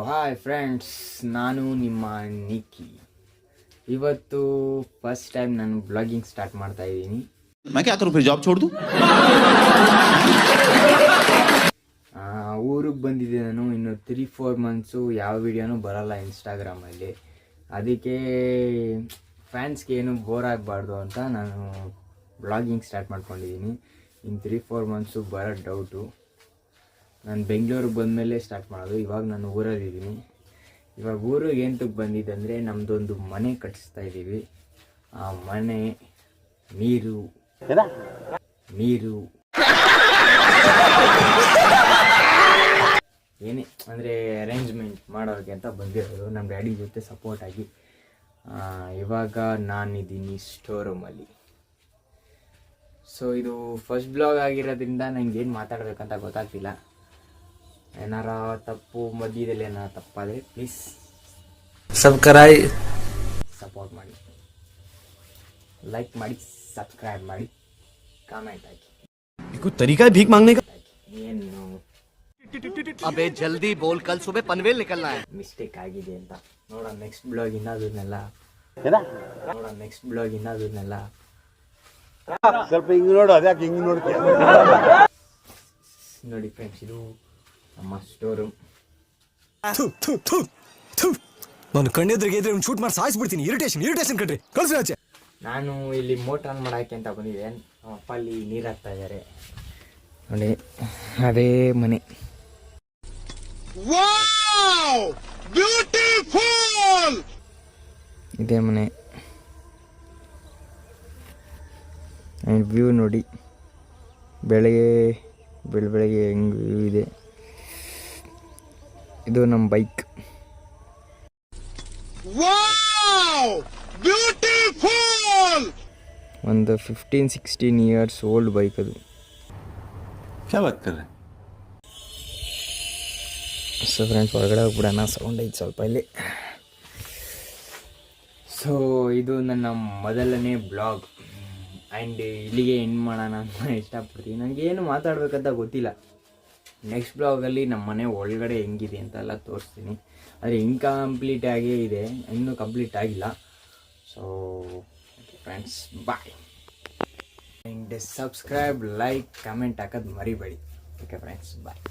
Hi friends, ನಾನು ನಿಮ್ಮ ನಿಕ್ಕಿ. ಇವತ್ತು ಫಸ್ಟ್ ಟೈಮ್ ನಾನು ಬ್ಲಾಗಿಂಗ್ ಸ್ಟಾರ್ಟ್ ಮಾಡ್ತಾ ಇದ್ದೀನಿ. ಊರಿಗೆ ಬಂದಿದ್ದೆ ನಾನು. ಇನ್ನು 3-4 ಮಂತ್ಸು ಯಾವ ವಿಡಿಯೋನೂ ಬರಲ್ಲ ಇನ್ಸ್ಟಾಗ್ರಾಮಲ್ಲಿ. ಅದಕ್ಕೆ ಫ್ಯಾನ್ಸ್ಗೆ ಏನು ಬೋರ್ ಆಗಬಾರ್ದು ಅಂತ ನಾನು ಬ್ಲಾಗಿಂಗ್ ಸ್ಟಾರ್ಟ್ ಮಾಡ್ಕೊಂಡಿದ್ದೀನಿ. ಇನ್ನು 3-4 ಮಂತ್ಸು ಬರೋ ಡೌಟು. ನಾನು ಬೆಂಗಳೂರಿಗೆ ಬಂದಮೇಲೆ ಸ್ಟಾರ್ಟ್ ಮಾಡೋದು. ಇವಾಗ ನಾನು ಊರಲ್ಲಿದ್ದೀನಿ. ಇವಾಗ ಊರಿಗೆ ಏನಕ್ಕೆ ಬಂದಿದ್ದೆ ಅಂದರೆ, ನಮ್ಮದೊಂದು ಮನೆ ಕಟ್ಟಿಸ್ತಾ ಇದ್ದೀವಿ. ಆ ಮನೆ ನೀರು ಏನೇ ಅಂದರೆ ಅರೇಂಜ್ಮೆಂಟ್ ಮಾಡೋರಿಗೆ ಅಂತ ಬಂದಿರೋದು, ನಮ್ಮ ಡ್ಯಾಡಿ ಜೊತೆ ಸಪೋರ್ಟಾಗಿ. ಇವಾಗ ನಾನಿದ್ದೀನಿ ಸ್ಟೋರ್ ರೂಮಲ್ಲಿ. ಸೊ ಇದು ಫಸ್ಟ್ ಬ್ಲಾಗ್ ಆಗಿರೋದ್ರಿಂದ ನನಗೆ ಏನು ಮಾತಾಡಬೇಕಂತ ಗೊತ್ತಾಗ್ತಿಲ್ಲ. ಏನಾರ ತಪ್ಪು ಮಧ್ಯದಲ್ಲಿ ಏನಾರ ತಪ್ಪಾದರೆ ಪ್ಲೀಸ್ ಸಪೋರ್ಟ್ ಮಾಡಿ, ಲೈಕ್ ಮಾಡಿ, ಸಬ್ಸ್ಕ್ರೈಬ್ ಮಾಡಿ, ಕಾಮೆಂಟ್ ಹಾಕಿ. तरीका है भीख मांगने का। ಏನು अबे जल्दी बोल, कल सुबह पनवेल निकलना है। ಮಿಸ್ಟೇಕ್ ಆಗಿದೆ ಅಂತ ನೋಡೋಣ. ನೆಕ್ಸ್ಟ್ ಬ್ಲಾಗ್ ಇನ್ನದನ್ನೆಲ್ಲ ಸ್ವಲ್ಪ ಹಿಂಗ್ ನೋಡು, ಅದ್ಯಾಕೆ ಹಿಂಗ್ ನೋಡ್ತೀಯ? ನೋಡಿ ಫ್ರೆಂಡ್ಸ್, ಇದು ನಮ್ಮ ಸ್ಟೋರ್ ರೂಮ್. ನಾನು ಕಣ್ಣೆದ್ರಿಗೆ ಇದ್ರೆ ಶೂಟ್ ಮಾಡಿ ಸಾಯಿಸ್ಬಿಡ್ತೀನಿ. ಇರಿಟೇಷನ್ ಕಣ್ರಿ, ಕಳ್ಸಿ ಆಚೆ. ನಾನು ಇಲ್ಲಿ ಮೋಟರ್ ಆನ್ ಮಾಡೋಕ್ಕೆ ಅಂತ ಬಂದಿದ್ದೆ. ನಮ್ಮ ಅಪ್ಪ ಅಲ್ಲಿ ನೀರು ಹಾಕ್ತಾ ಇದ್ದಾರೆ ನೋಡಿ. ಅದೇ ಮನೆ. ಇದೇ ಮನೆ. ವ್ಯೂ ನೋಡಿ, ಬೆಳಗ್ಗೆ ಹೆಂಗೆ ವ್ಯೂ ಇದೆ. ಇದು ನಮ್ಮ ಬೈಕ್. ಒಂದು 15-16 ಇಯರ್ಸ್ ಓಲ್ಡ್ ಬೈಕ್ ಅದು. ಸೊ ಫ್ರೆಂಡ್ಸ್, ಹೊರಗಡೆ ಹೋಗ್ಬಿಡೋಣ, ಸೌಂಡ್ ಐತೆ ಸ್ವಲ್ಪ ಇಲ್ಲಿ. ಸೊ ಇದು ನನ್ನ ಮೊದಲನೇ ಬ್ಲಾಗ್ ಆ್ಯಂಡ್ ಇಲ್ಲಿಗೆ ಎಂಡ್ ಮಾಡೋಣ ಅಂತ ಇಷ್ಟಪಡ್ತೀನಿ. ನನಗೇನು ಮಾತಾಡಬೇಕಂತ ಗೊತ್ತಿಲ್ಲ. ನೆಕ್ಸ್ಟ್ ಬ್ಲಾಗಲ್ಲಿ ನಮ್ಮ ಮನೆ ಒಳಗಡೆ ಹೆಂಗಿದೆ ಅಂತೆಲ್ಲ ತೋರಿಸ್ತೀನಿ. ಆದರೆ ಇನ್ಕಂಪ್ಲೀಟ್ ಆಗೇ ಇದೆ, ಇನ್ನೂ ಕಂಪ್ಲೀಟ್ ಆಗಿಲ್ಲ. So friends, bye. And subscribe, like, comment ಹಾಕೋದು ಮರಿಬೇಡಿ. ಓಕೆ ಫ್ರೆಂಡ್ಸ್, ಬಾಯ್.